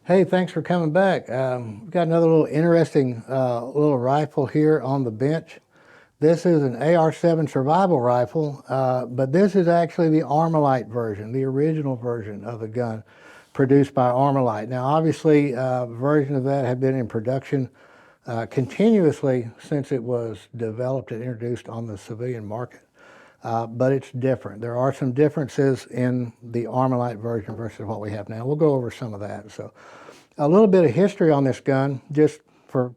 Hey, thanks for coming back. We've got another little interesting little rifle here on the bench. This is an AR-7 survival rifle, but this is actually the Armalite version, the original version of the gun produced by Armalite. Now, obviously, a version of that had been in production continuously since it was developed and introduced on the civilian market. But it's different. There are some differences in the Armalite version versus what we have now. We'll go over some of that. So a little bit of history on this gun, just for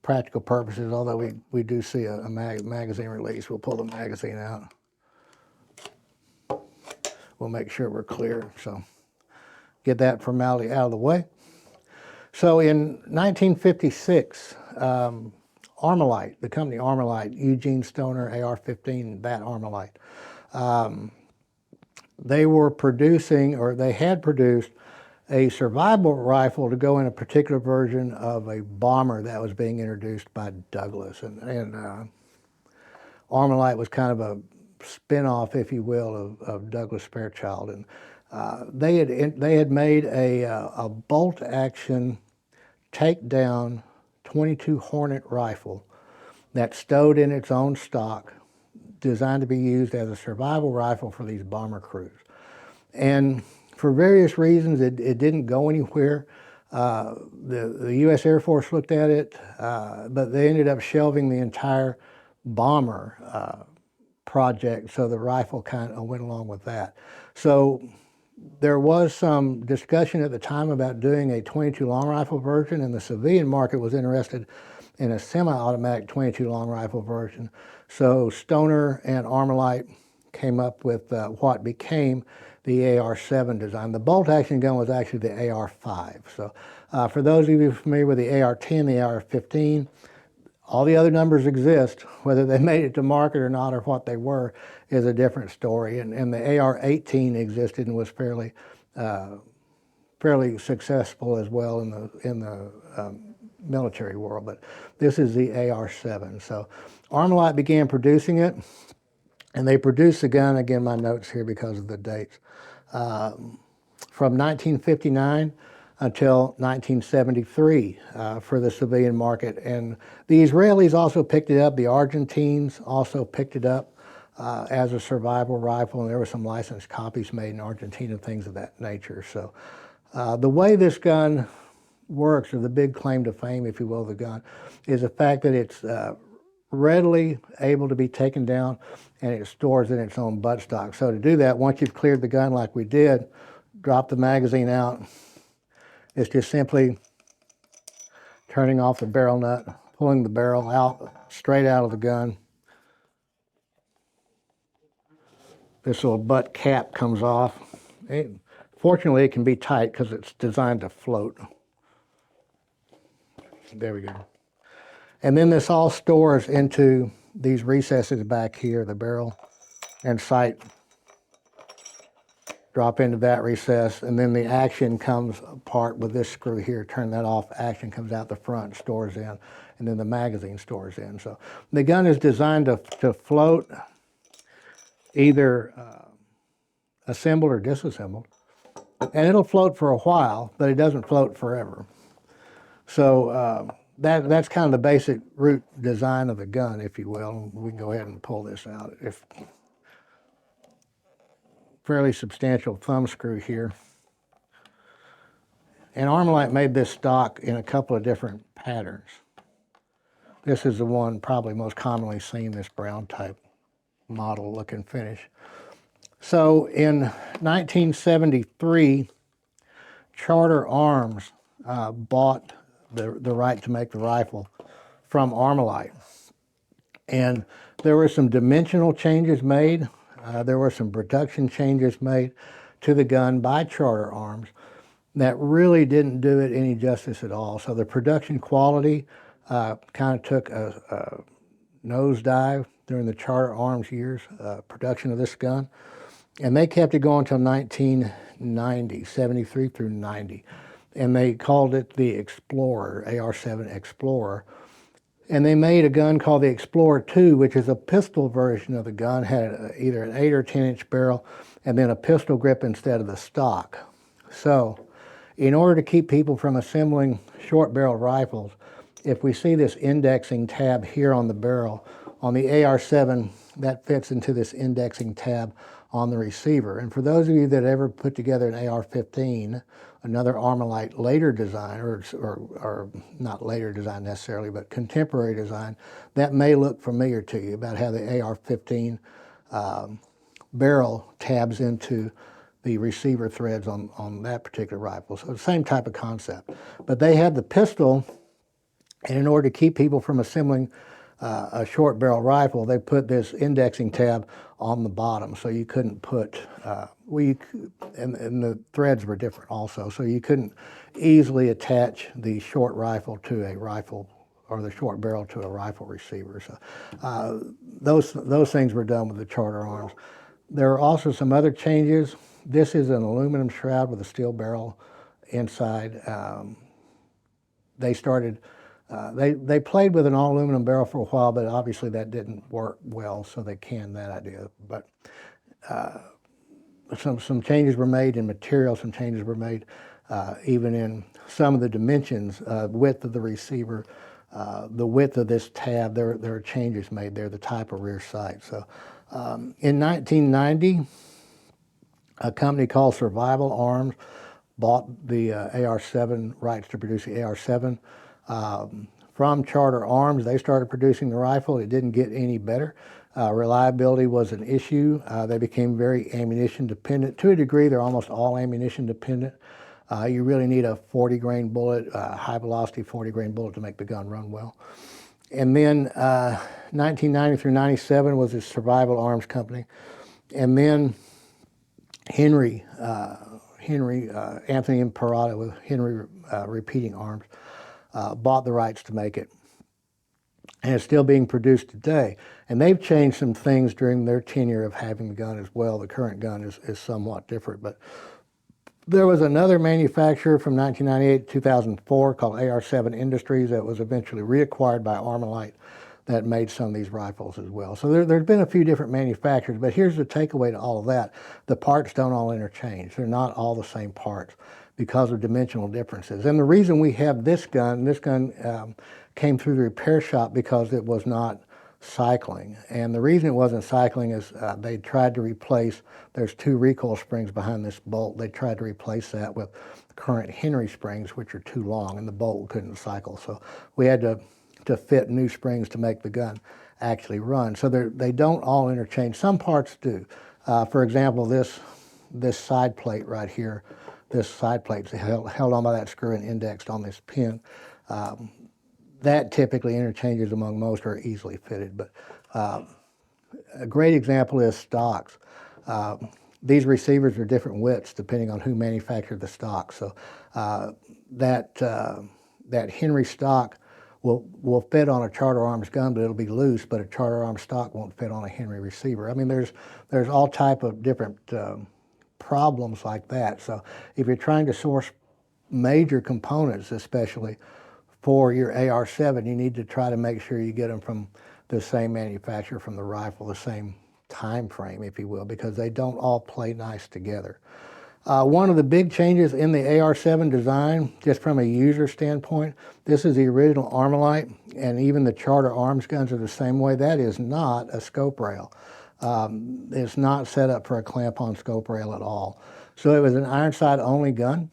practical purposes, although we do see a magazine release. We'll pull the magazine out. We'll make sure we're clear. So get that formality out of the way. So in 1956, Armalite, the company Armalite, Eugene Stoner AR-15, that Armalite, they were producing, or they had produced, a survival rifle to go in a particular version of a bomber that was being introduced by Douglas. And Armalite was kind of a spin-off, if you will, of Douglas Fairchild. And they had made a bolt-action takedown 22 Hornet rifle that's stowed in its own stock, designed to be used as a survival rifle for these bomber crews. And for various reasons, it didn't go anywhere. The U.S. Air Force looked at it, but they ended up shelving the entire bomber project, so the rifle kind of went along with that. So there was some discussion at the time about doing a 22 long rifle version, and the civilian market was interested in a semi-automatic 22 long rifle version. So Stoner and Armalite came up with what became the AR-7 design. The bolt-action gun was actually the AR-5. So for those of you familiar with the AR-10, the AR-15, all the other numbers exist. Whether they made it to market or not, or what they were, is a different story. And the AR-18 existed and was fairly successful as well in the military world. But this is the AR-7. So Armalite began producing it, and they produced the gun, again, my notes here because of the dates, from 1959 until 1973 for the civilian market. And the Israelis also picked it up. The Argentines also picked it up as a survival rifle, and there were some licensed copies made in Argentina, things of that nature. So the way this gun works, or the big claim to fame, if you will, of the gun, is the fact that it's readily able to be taken down, and it stores in its own buttstock. So to do that, once you've cleared the gun like we did, drop the magazine out, it's just simply turning off the barrel nut, pulling the barrel out, straight out of the gun. This little butt cap comes off. Fortunately, it can be tight because it's designed to float. There we go. And then this all stores into these recesses back here, the barrel and sight drop into that recess, and then the action comes apart with this screw here. Turn that off, action comes out the front, stores in, and then the magazine stores in. So the gun is designed to float, either assembled or disassembled, and it'll float for a while, but it doesn't float forever. So that's kind of the basic root design of the gun, if you will. We can go ahead and pull this out. Fairly substantial thumb screw here. And Armalite made this stock in a couple of different patterns. This is the one probably most commonly seen, this brown type model look and finish. So in 1973, Charter Arms bought the right to make the rifle from Armalite. And there were some dimensional changes made. There were some production changes made to the gun by Charter Arms that really didn't do it any justice at all. So the production quality kind of took a nosedive during the Charter Arms years, production of this gun. And they kept it going until 1990, 73 through 90. And they called it the Explorer, AR-7 Explorer. And they made a gun called the Explorer 2, which is a pistol version of the gun, had either an 8 or 10 inch barrel, and then a pistol grip instead of the stock. So in order to keep people from assembling short barrel rifles, if we see this indexing tab here on the barrel, on the AR-7, that fits into this indexing tab on the receiver. And for those of you that ever put together an AR-15, another Armalite later design, or not later design necessarily, but contemporary design, that may look familiar to you about how the AR-15 barrel tabs into the receiver threads on that particular rifle. So the same type of concept. But they had the pistol, and in order to keep people from assembling a short barrel rifle, they put this indexing tab on the bottom, so you couldn't put, and the threads were different also, so you couldn't easily attach the short rifle to a rifle, or the short barrel to a rifle receiver. So those things were done with the Charter Arms. There are also some other changes. This is an aluminum shroud with a steel barrel inside. They started, they played with an all aluminum barrel for a while, but obviously that didn't work well, so they canned that idea. But some changes were made in material, some changes were made even in some of the dimensions, width of the receiver, the width of this tab. There are changes made there, the type of rear sight. So in 1990, a company called Survival Arms bought the AR-7 rights to produce the AR-7 from Charter Arms. They started producing the rifle. It didn't get any better. Reliability was an issue. They became very ammunition dependent. To a degree, they're almost all ammunition dependent. You really need a 40-grain bullet, high velocity 40-grain bullet to make the gun run well. And then 1990 through 97 was this Survival Arms company. And then Anthony Imperato with Henry Repeating Arms bought the rights to make it. And it's still being produced today. And they've changed some things during their tenure of having the gun as well. The current gun is somewhat different. But there was another manufacturer from 1998 to 2004 called AR-7 Industries that was eventually reacquired by Armalite that made some of these rifles as well. So there's been a few different manufacturers, but here's the takeaway to all of that. The parts don't all interchange. They're not all the same parts because of dimensional differences. And the reason we have this gun came through the repair shop because it was not cycling. And the reason it wasn't cycling is they tried to replace, there's two recoil springs behind this bolt. They tried to replace that with current Henry springs, which are too long, and the bolt couldn't cycle. So we had to fit new springs to make the gun actually run. So they don't all interchange. Some parts do. For example, this side plate right here, this side plate's held on by that screw and indexed on this pin. That typically interchanges among most are easily fitted. But a great example is stocks. These receivers are different widths depending on who manufactured the stock. So that Henry stock will fit on a Charter Arms gun, but it'll be loose, but a Charter Arms stock won't fit on a Henry receiver. I mean, there's all type of different problems like that. So if you're trying to source major components, especially for your AR-7, you need to try to make sure you get them from the same manufacturer, from the rifle, the same time frame, if you will, because they don't all play nice together. One of the big changes in the AR-7 design, just from a user standpoint, this is the original Armalite, and even the Charter Arms guns are the same way. That is not a scope rail. It's not set up for a clamp-on scope rail at all. So it was an iron sight only gun.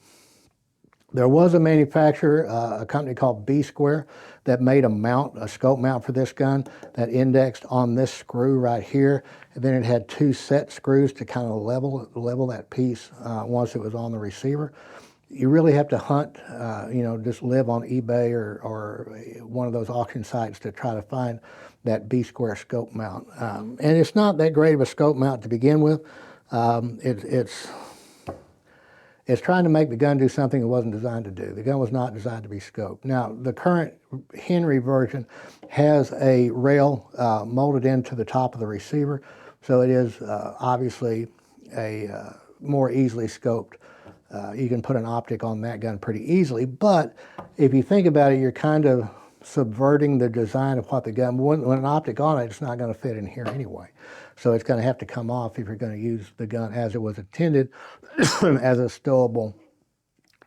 There was a manufacturer, a company called B-Square, that made a scope mount for this gun that indexed on this screw right here. And then it had two set screws to kind of level that piece once it was on the receiver. You really have to hunt, just live on eBay or one of those auction sites to try to find that B-Square scope mount. And it's not that great of a scope mount to begin with. It's trying to make the gun do something it wasn't designed to do. The gun was not designed to be scoped. Now, the current Henry version has a rail molded into the top of the receiver, so it is obviously a more easily scoped. You can put an optic on that gun pretty easily, but if you think about it, you're kind of subverting the design of what the gun, when an optic on it, it's not going to fit in here anyway. So it's going to have to come off if you're going to use the gun as it was intended, as a stowable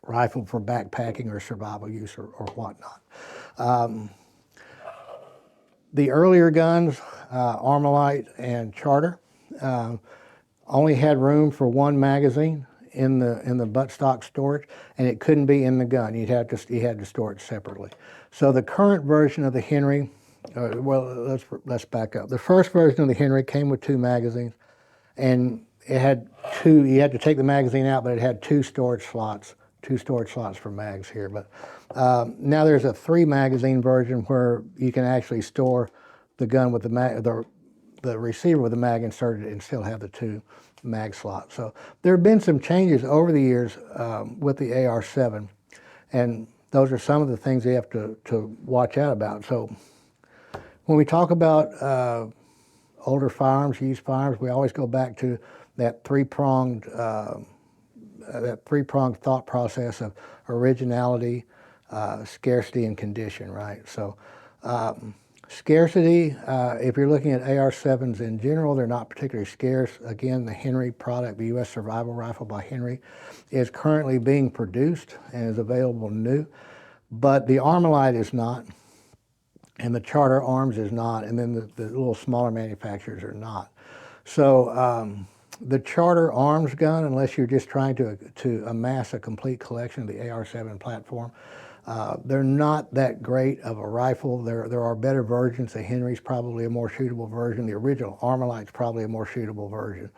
rifle for backpacking or survival use or whatnot. The earlier guns, Armalite and Charter, only had room for one magazine in the buttstock storage, and it couldn't be in the gun. You had to store it separately. So the current version of the Henry, well, let's back up. The first version of the Henry came with 2 magazines, and it had 2. You had to take the magazine out, but it had 2 storage slots for mags here. But now there's a 3 magazine version where you can actually store the gun with the receiver with the mag inserted and still have the 2 mag slots. So there have been some changes over the years with the AR-7, and those are some of the things you have to watch out about. So when we talk about older firearms, used firearms, we always go back to that three-pronged thought process of originality, scarcity, and condition, right? So scarcity, if you're looking at AR-7s in general, they're not particularly scarce. Again, the Henry product, the U.S. Survival Rifle by Henry, is currently being produced and is available new, but the Armalite is not, and the Charter Arms is not, and then the little smaller manufacturers are not. So the Charter Arms gun, unless you're just trying to amass a complete collection of the AR-7 platform, they're not that great of a rifle. There are better versions. The Henry's probably a more shootable version. The original Armalite's probably a more shootable version.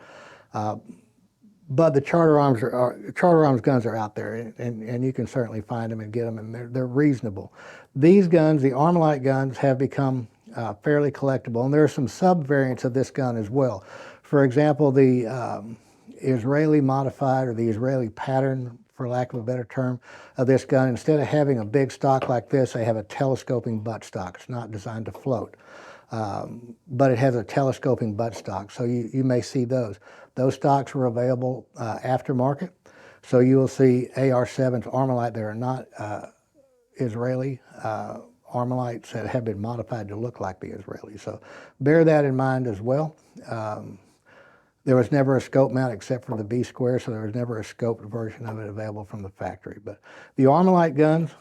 But the Charter Arms guns are out there, and you can certainly find them and get them, and they're reasonable. These guns, the Armalite guns, have become fairly collectible, and there are some sub-variants of this gun as well. For example, the Israeli modified, or the Israeli pattern, for lack of a better term, of this gun, instead of having a big stock like this, they have a telescoping buttstock. It's not designed to float, but it has a telescoping buttstock, so you may see those. Those stocks were available aftermarket, so you will see AR-7s Armalite. They are not Israeli Armalites that have been modified to look like the Israeli. So bear that in mind as well. There was never a scope mount except for the B square, so there was never a scoped version of it available from the factory. But the Armalite guns,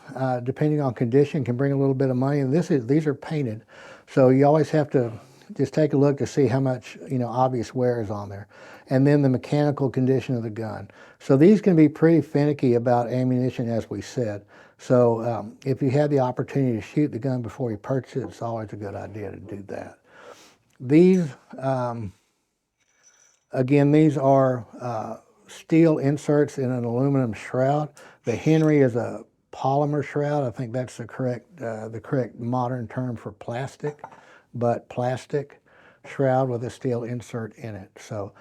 depending on condition, can bring a little bit of money. And these are painted, so you always have to just take a look to see how much obvious wear is on there. And then the mechanical condition of the gun. So these can be pretty finicky about ammunition, as we said. So if you have the opportunity to shoot the gun before you purchase it, it's always a good idea to do that. These, again, these are steel inserts in an aluminum shroud. The Henry is a polymer shroud. I think that's the correct modern term for plastic, but plastic shroud with a steel insert in it. So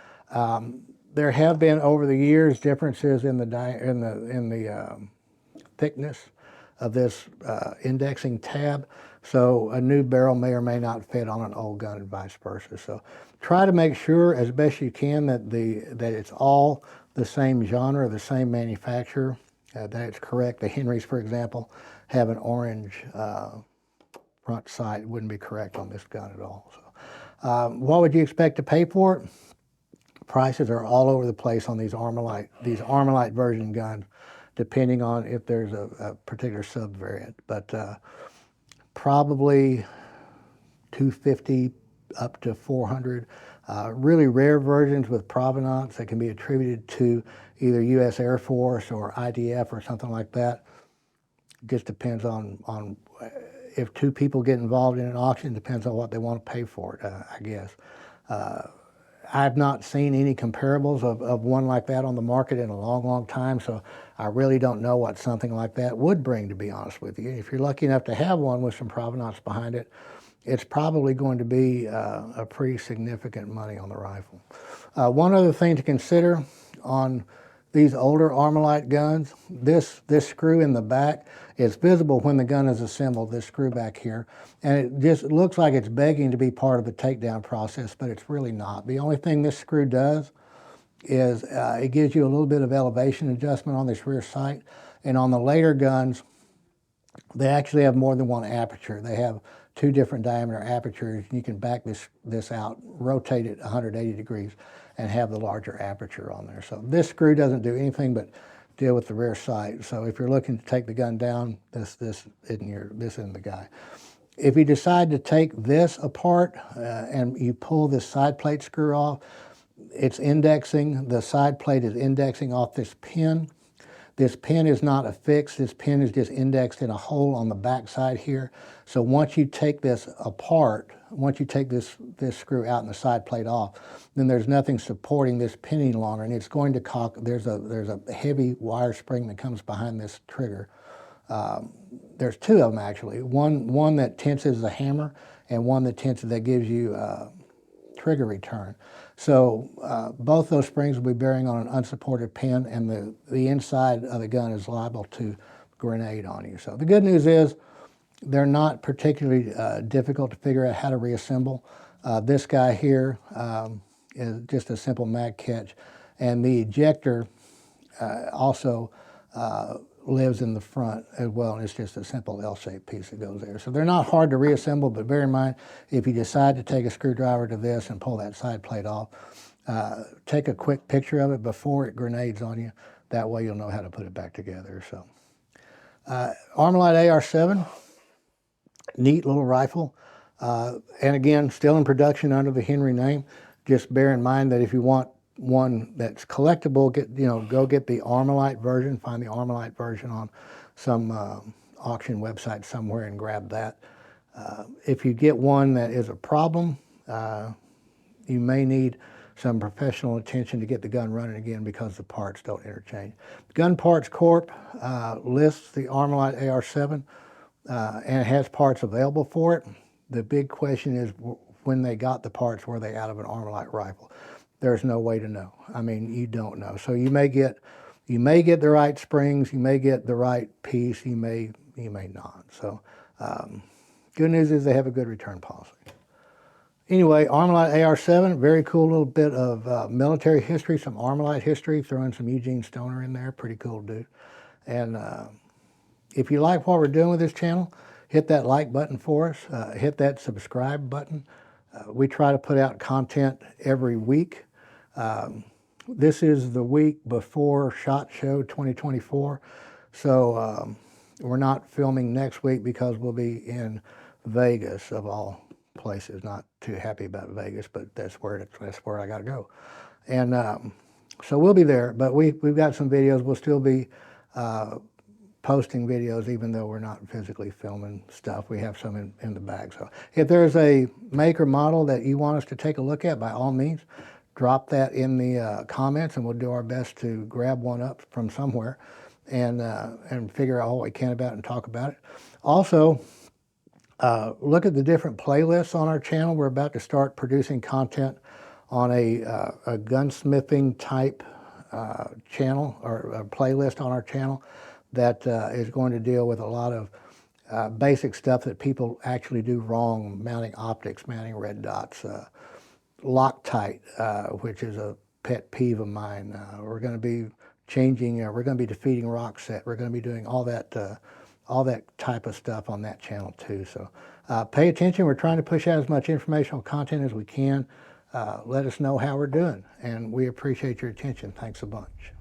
there have been over the years differences in the thickness of this indexing tab. So a new barrel may or may not fit on an old gun and vice versa. So try to make sure as best you can that it's all the same genre, the same manufacturer, that it's correct. The Henrys, for example, have an orange front sight. It wouldn't be correct on this gun at all. So what would you expect to pay for it? Prices are all over the place on these Armalite version guns, depending on if there's a particular sub-variant. But probably $250 up to $400. Really rare versions with provenance that can be attributed to either U.S. Air Force or IDF or something like that. It just depends on if 2 people get involved in an auction, depends on what they want to pay for it, I guess. I've not seen any comparables of one like that on the market in a long, long time, so I really don't know what something like that would bring, to be honest with you. If you're lucky enough to have one with some provenance behind it, it's probably going to be a pretty significant money on the rifle. One other thing to consider on these older Armalite guns, this screw in the back is visible when the gun is assembled, this screw back here, and it just looks like it's begging to be part of the takedown process, but it's really not. The only thing this screw does is it gives you a little bit of elevation adjustment on this rear sight, and on the later guns, they actually have more than one aperture. They have 2 different diameter apertures. You can back this out, rotate it 180 degrees, and have the larger aperture on there. So this screw doesn't do anything but deal with the rear sight. So if you're looking to take the gun down, this isn't the guy. If you decide to take this apart and you pull this side plate screw off, it's indexing, the side plate is indexing off this pin. This pin is not affixed, this pin is just indexed in a hole on the back side here. So once you take this apart, once you take this screw out and the side plate off, then there's nothing supporting this pin any longer, and it's going to cock. There's a heavy wire spring that comes behind this trigger. There's two of them actually. One that tenses the hammer, and one that tenses that gives you trigger return. So both those springs will be bearing on an unsupported pin, and the inside of the gun is liable to grenade on you. So the good news is they're not particularly difficult to figure out how to reassemble. This guy here is just a simple mag catch, and the ejector also lives in the front as well, and it's just a simple L-shaped piece that goes there. So they're not hard to reassemble, but bear in mind, if you decide to take a screwdriver to this and pull that side plate off, take a quick picture of it before it grenades on you. That way you'll know how to put it back together. So, Armalite AR-7, neat little rifle. And again, still in production under the Henry name. Just bear in mind that if you want one that's collectible, go get the Armalite version. Find the Armalite version on some auction website somewhere and grab that. If you get one that is a problem, you may need some professional attention to get the gun running again because the parts don't interchange. Gun Parts Corp lists the Armalite AR-7 and it has parts available for it. The big question is, when they got the parts, were they out of an Armalite rifle? There's no way to know. I mean, you don't know. So you may get the right springs, you may get the right piece, you may not. So good news is they have a good return policy. Anyway, Armalite AR-7, very cool little bit of military history, some Armalite history, throwing some Eugene Stoner in there, pretty cool dude. And if you like what we're doing with this channel, hit that like button for us, hit that subscribe button. We try to put out content every week. This is the week before SHOT Show 2024, so we're not filming next week because we'll be in Vegas, of all places. Not too happy about Vegas, but that's where I got to go. And so we'll be there, but we've got some videos. We'll still be posting videos even though we're not physically filming stuff. We have some in the bag. So if there's a make or model that you want us to take a look at, by all means, drop that in the comments and we'll do our best to grab one up from somewhere and figure out what we can about it and talk about it. Also, look at the different playlists on our channel. We're about to start producing content on a gunsmithing type channel, or a playlist on our channel that is going to deal with a lot of basic stuff that people actually do wrong: mounting optics, mounting red dots, Loctite, which is a pet peeve of mine. We're going to be changing, we're going to be defeating rock set. We're going to be doing all that type of stuff on that channel too. So pay attention. We're trying to push out as much informational content as we can. Let us know how we're doing, and we appreciate your attention. Thanks a bunch.